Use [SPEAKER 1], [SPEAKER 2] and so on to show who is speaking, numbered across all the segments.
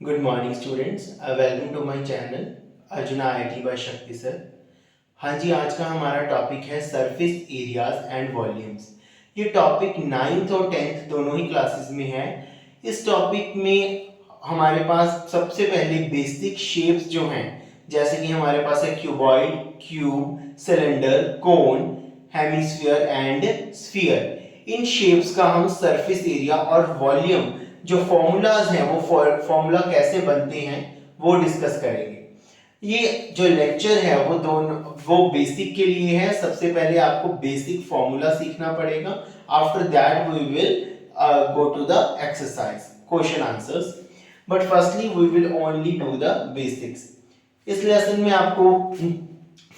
[SPEAKER 1] Good morning students, welcome to my channel Arjuna IIT by Shakti sir. हाँ जी, आज का हमारा टॉपिक है सरफेस एरियाज एंड वॉल्यूम्स। ये टॉपिक 9th और 10th दोनों ही क्लासेस में है। इस टॉपिक में हमारे पास सबसे पहले बेसिक शेप्स जो हैं, जैसे कि हमारे पास है cuboid, cube, cylinder, cone, hemisphere and sphere. In shapes का हम सरफेस एरिया और वॉल्यूम जो फॉर्मूलाज हैं, वो फॉर्मूला कैसे बनते हैं वो डिस्कस करेंगे। ये जो लेक्चर है वो बेसिक के लिए है। सबसे पहले आपको बेसिक फॉर्मूला सीखना पड़ेगा। After that we will go to the exercise question answers, but firstly we will only do the basics. इस लेसन में आपको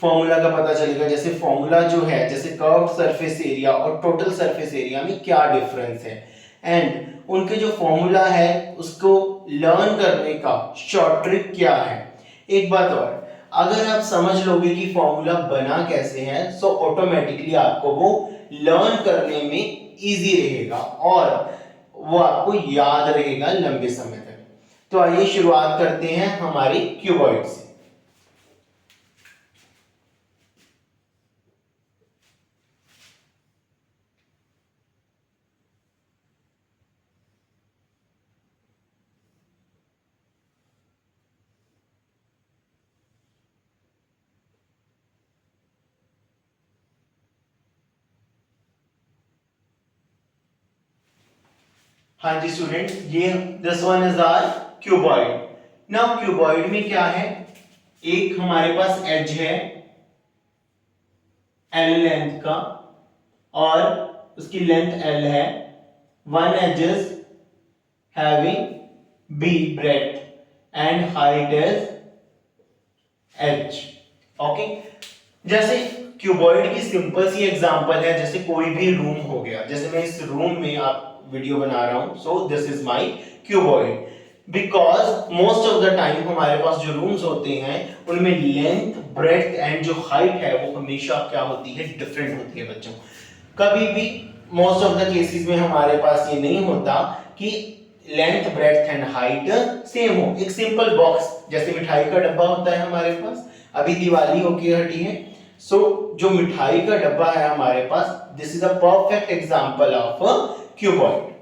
[SPEAKER 1] फॉर्मूला का पता चलेगा। जैसे फॉर्मूला जो है, जैसे कर्व्ड सरफेस एरिया और टोटल सरफेस एरिया में क्या डिफरेंस है, एंड उनके जो फॉर्मूला है उसको लर्न करने का शॉर्ट ट्रिक क्या है। एक बात और, अगर आप समझ लोगे कि फॉर्मूला बना कैसे है, सो ऑटोमेटिकली आपको वो लर्न करने में इजी रहेगा और वो आपको याद रहेगा लंबे समय तक। तो आइए शुरुआत करते हैं हमारी क्यूबॉइड से। हाँ जी स्टूडेंट, ये this one is our cuboid. Now cuboid में क्या है, एक हमारे पास एज है एल लेंथ का और उसकी लेंथ एल है। One edge is having B breadth and height is H. Okay, जैसे क्यूबॉइड की सिंपल सी एग्जांपल है, जैसे कोई भी रूम हो गया। जैसे मैं इस रूम में आप वीडियो बना रहा हूं, so this is my cuboid. Because most of the time हमारे पास जो रूम्स होते हैं उनमें लेंथ, ब्रेथ एंड जो हाइट है वो हमेशा क्या होती है, डिफरेंट होती है बच्चों। कभी भी मोस्ट ऑफ द केसेस में हमारे पास ये नहीं होता कि length, breadth and height same हो। एक सिंपल बॉक्स, जैसे मिठाई का डब्बा होता है हमारे पास, अभी दिवाली होके हटी है, सो जो मिठाई का डब्बा है हमारे पास, this is a perfect example of a cuboid.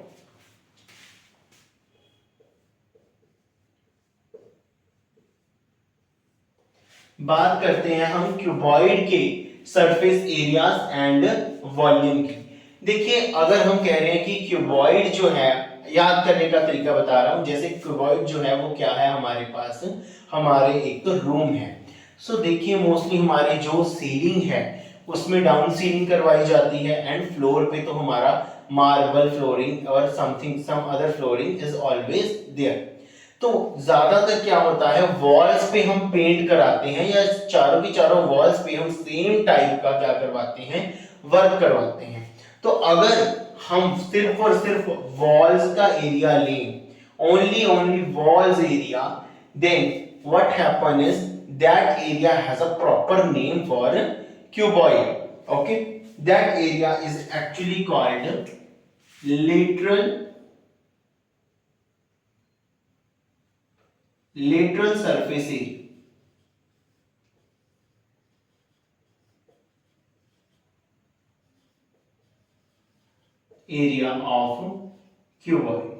[SPEAKER 1] बात करते हैं हम क्यूबॉइड के सरफेस एरियाज एंड वॉल्यूम की। देखिए, अगर हम कह रहे हैं कि क्यूबॉइड जो है, याद करने का तरीका बता रहा हूं। जैसे क्यूबॉइड जो है वो क्या है हमारे पास, हमारे एक तो रूम है। सो देखिए, मोस्टली हमारे जो सीलिंग है उसमें डाउन सीलिंग करवाई जाती है, एंड फ्लोर पे तो हमारा मार्बल फ्लोरिंग और something some other flooring is always there. तो ज्यादातर क्या होता है, वॉल्स पे हम पेंट कराते हैं, या चारों की चारों वॉल्स पे हम सेम टाइप का क्या करवाते हैं, वर्क करवाते हैं। तो अगर हम सिर्फ और सिर्फ वॉल्स का एरिया लें, only walls area, then what happen is that area has a proper name for cuboid. Okay, that area is actually called lateral surface area of cuboid।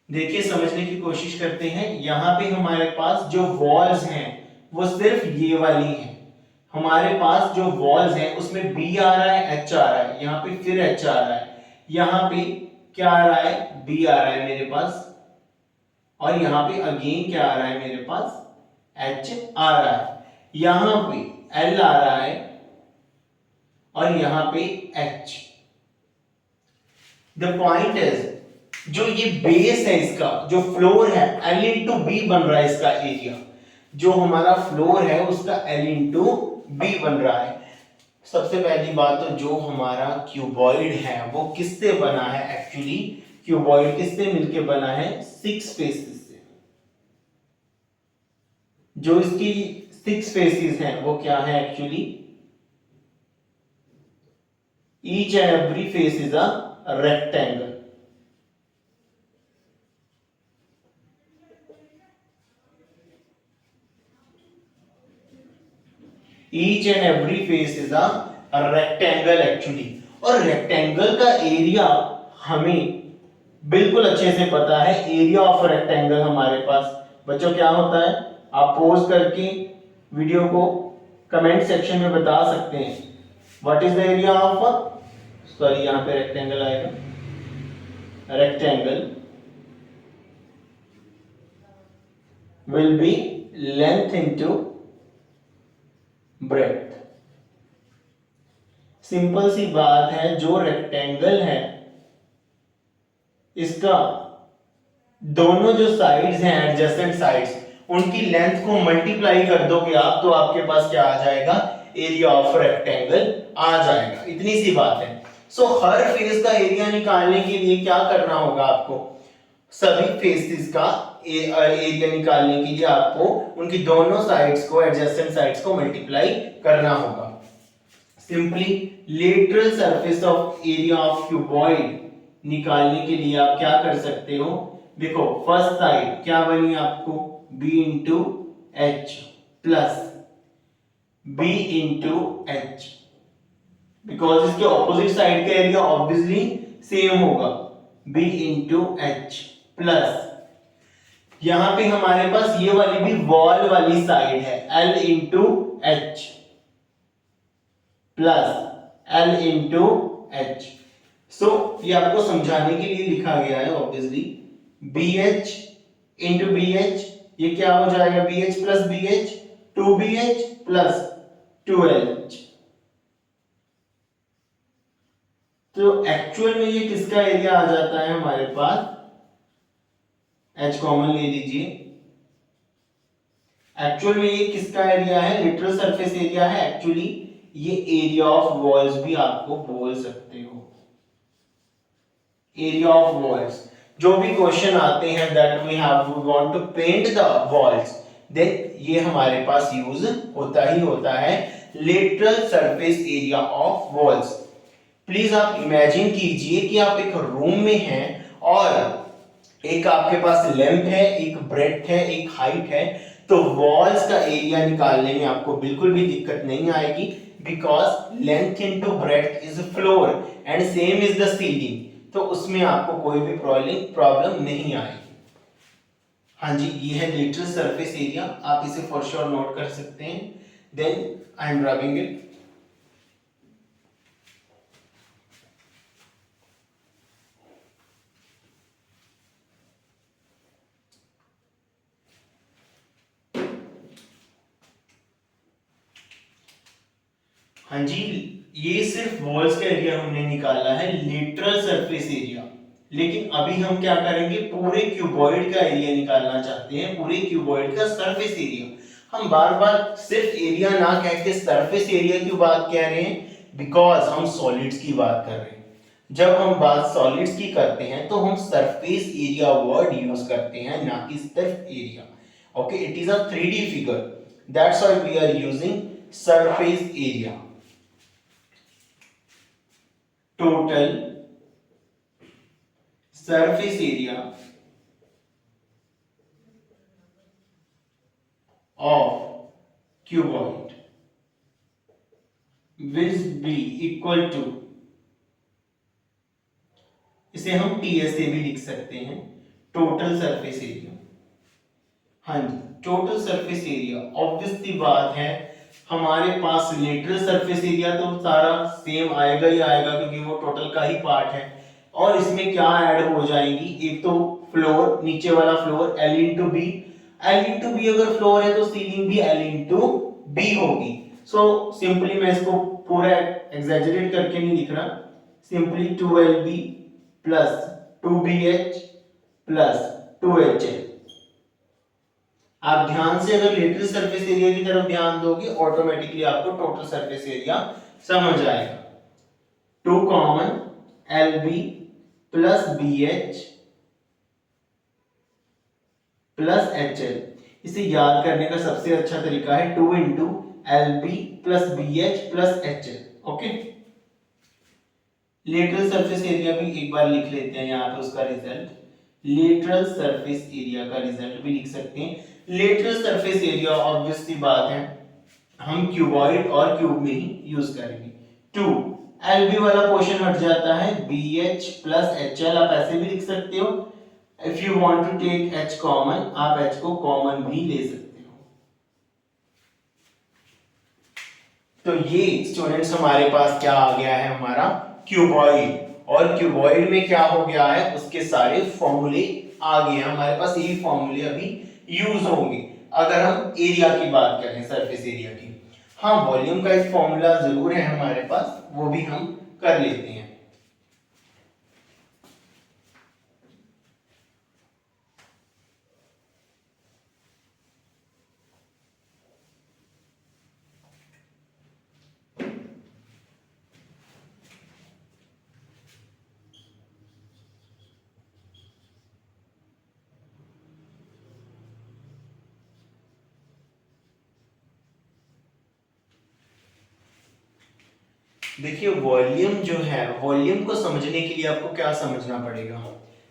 [SPEAKER 1] देखिए, समझने की कोशिश करते हैं। यहां पे हमारे पास जो वॉल्स हैं वो सिर्फ ये वाली हैं। हमारे पास जो वॉल्स हैं उसमें बी आ रहा है, एच आ रहा है, यहां पे फिर एच आ रहा है, यहां पे क्या आ रहा है, बी आ रहा है मेरे पास, और यहां पे अगेन क्या आ रहा है मेरे पास, एच आ रहा है, यहां पे एल आ रहा है, और यहां पे एच। द पॉइंट इज, जो ये बेस है, इसका जो फ्लोर है, एल इंटू बी बन रहा है इसका एरिया। जो हमारा फ्लोर है उसका एल इंटू बी बन रहा है। सबसे पहली बात तो जो हमारा क्यूबॉइड है वो किससे बना है, एक्चुअली क्यूबॉइड किससे मिलके बना है, 6 फेसेस से। जो इसकी 6 फेसेस हैं वो क्या है, actually each and every face is a rectangle. Each and every face is a rectangle actually. और रेक्टेंगल का एरिया हमें बिल्कुल अच्छे से पता है, एरिया ऑफ रेक्टेंगल हमारे पास बच्चों क्या होता है, आप पॉज करके वीडियो को कमेंट सेक्शन में बता सकते हैं। What is the area of, sorry यहां पे रेक्टेंगल आएगा, rectangle will be length into breadth। Simple सी बात है, जो रेक्टेंगल है इसका दोनों जो साइड्स हैं एडजेसेंट साइड्स, उनकी लेंथ को मल्टीप्लाई कर दोगे आप तो आपके पास क्या आ जाएगा, एरिया ऑफ रेक्टेंगल आ जाएगा। इतनी सी बात है। सो हर फेस का एरिया निकालने के लिए क्या करना होगा आपको, सभी फेसेस का एरिया निकालने के लिए आपको उनकी दोनों साइड्स को एडजेसेंट साइड्स को मल्टीप्लाई करना होगा। Simply lateral surface of area of cuboid निकालने के लिए आप क्या कर सकते हो, देखो फर्स्ट साइड क्या बनी आपको, b into H plus b into H, because इसके ऑपोजिट साइड का एरिया ऑब्वियसली सेम होगा, b इंटू एच प्लस यहां पे हमारे पास ये वाली भी वॉल वाली साइड है, l into H plus l into H. So ये आपको समझाने के लिए लिखा गया है ऑब्वियसली, BH इंटू BH, ये क्या हो जाएगा, BH plus BH, 2BH plus 2LH। तो एक्चुअल में ये किसका एरिया आ जाता है हमारे पास, H कॉमन ले लीजिए, एक्चुअल में ये किसका एरिया है, लिटरल सरफेस एरिया है। एक्चुअली ये एरिया ऑफ वॉल्स भी आपको बोल सकते हो, एरिया ऑफ वॉल्स। जो भी क्वेश्चन आते हैं that we have we want to paint the walls, then ये हमारे पास यूज होता ही होता है, lateral surface area of walls. Please आप इमेजिन कीजिए कि आप एक रूम में हैं और एक आपके पास लेंथ है, एक ब्रेड्थ है, एक हाइट है, तो वॉल्स का एरिया निकालने में आपको बिल्कुल भी दिक्कत नहीं आएगी, because length into breadth is floor and same is the ceiling, तो उसमें आपको कोई भी प्रॉब्लम नहीं आएगी। हाँ जी, ये है लेटरल सरफेस एरिया, आप इसे फॉर श्योर नोट कर सकते हैं। Then I am rubbing it. हाँ जी, ये सिर्फ वॉल्स का एरिया हमने निकाला है, लेटरल सरफेस एरिया। लेकिन अभी हम क्या करेंगे, पूरे क्यूबॉइड का एरिया निकालना चाहते हैं, पूरे क्यूबॉइड का सरफेस एरिया। हम बार बार सिर्फ एरिया ना कह के सरफेस एरिया की बात कह रहे हैं, बिकॉज हम सॉलिड्स की बात कर रहे हैं। जब हम बात सॉलिड्स की करते हैं तो हम सरफेस एरिया वर्ड यूज करते हैं, ना कि सिर्फ area. Okay, it is a 3D figure, that's why we are using surface area. Total surface area of cuboid will be equal to, इसे हम TSA भी लिख सकते हैं, टोटल सरफेस एरिया। हाँ जी, टोटल सरफेस एरिया, ऑब्वियस सी बात है हमारे पास लेटरल सरफेस एरिया तो सारा सेम आएगा ही आएगा, क्योंकि वो टोटल का ही पार्ट है। और इसमें क्या ऐड हो जाएंगी, एक तो फ्लोर, नीचे वाला floor L into B, L into B अगर फ्लोर है तो सीलिंग भी L इंटू बी होगी। सो सिंपली मैं इसको पूरा एग्जैजरेट करके नहीं लिख रहा, simply 2LB plus 2BH plus 2HL। आप ध्यान से अगर लेटरल सरफेस एरिया की तरफ ध्यान दोगे, ऑटोमेटिकली आपको टोटल सरफेस एरिया समझ आएगा। 2 common LB plus BH plus HL। इसे याद करने का सबसे अच्छा तरीका है 2 into LB plus BH plus HL। Okay, lateral surface area भी एक बार लिख लेते हैं यहाँ पे, उसका रिजल्ट, लेटरल सरफेस एरिया का रिजल्ट भी लिख सकते हैं। लेटरल सरफेस एरिया ऑब्वियस सी बात है हम क्यूबॉइड और क्यूब में ही यूज करेंगे। 2 एल बी वाला पोर्शन हट जाता है, B H plus H L आप ऐसे भी लिख सकते हो। If you want to take H common, आप एच को कॉमन भी ले सकते हो। तो ये स्टूडेंट्स हमारे पास क्या आ गया है, हमारा क्यूबॉइड। और क्यूबॉइड में क्या हो गया है, उसके सारे फॉर्मूले आ गए हैं हमारे पास। यही फॉर्मूले अभी यूज होंगे अगर हम एरिया की बात करें, सरफेस एरिया की। हाँ, वॉल्यूम का एक फॉर्मूला जरूर है हमारे पास, वो भी हम कर लेते हैं। देखिए वॉल्यूम जो है, वॉल्यूम को समझने के लिए आपको क्या समझना पड़ेगा।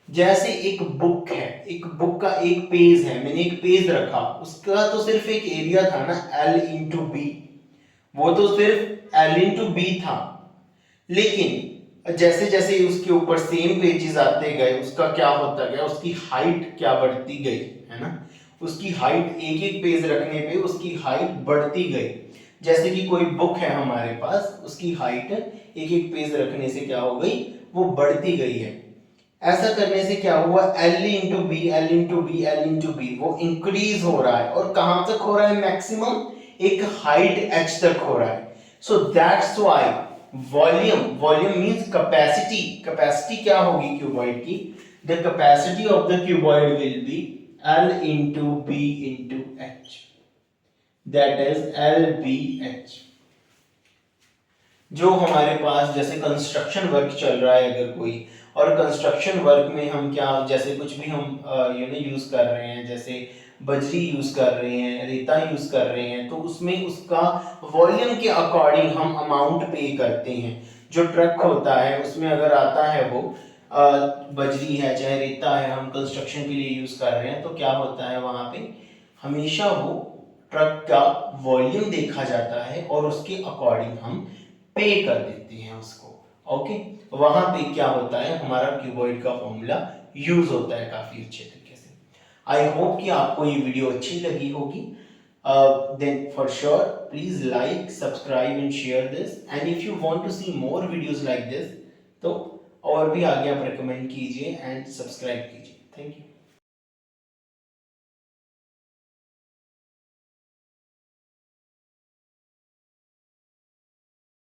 [SPEAKER 1] जैसे एक बुक है, एक बुक का एक पेज है, मैंने एक पेज रखा, उसका तो सिर्फ एक एरिया था ना, L इंटू बी, वो तो सिर्फ L इंटू बी था। लेकिन जैसे जैसे उसके ऊपर सेम पेजेस आते गए, उसका क्या होता गया, उसकी हाइट क्या बढ़ती गई, है ना। उसकी हाइट एक एक पेज रखने पे उसकी हाइट बढ़ती गई। जैसे कि कोई बुक है हमारे पास, उसकी हाइट एक एक पेज रखने से क्या हो गई, वो बढ़ती गई है। ऐसा करने से क्या हुआ, L into B, L into B, L into B, वो इंक्रीज हो रहा है। और कहां तक हो रहा है, मैक्सिमम एक हाइट h तक हो रहा है। So that's why volume, volume means capacity, capacity क्या होगी क्यूबॉइड की, the capacity of the cuboid will be L into B into h, that is LBH। जो हमारे पास जैसे कंस्ट्रक्शन वर्क चल रहा है अगर कोई, और कंस्ट्रक्शन वर्क में हम क्या, जैसे कुछ भी हम यूज कर रहे हैं, जैसे बजरी यूज कर रहे हैं, रेता यूज कर रहे हैं, तो उसमें उसका वॉल्यूम के अकॉर्डिंग हम अमाउंट पे करते हैं। जो ट्रक होता है उसमें अगर आता है वो बजरी है चाहे रेता है, हम कंस्ट्रक्शन के लिए यूज कर रहे हैं, तो क्या होता है वहां पे हमेशा वो ट्रक का वॉल्यूम देखा जाता है और उसके अकॉर्डिंग हम पे कर देते हैं उसको। ओके, वहां पे क्या होता है, हमारा क्यूबॉइड का फॉर्मूला यूज होता है काफी अच्छे तरीके से। आई होप कि आपको ये वीडियो अच्छी लगी होगी। Then for sure please like, subscribe and share this, and if you want to see more videos like this, तो और भी आगे आप रिकमेंड कीजिए एंड सब्सक्राइब कीजिए। Thank you.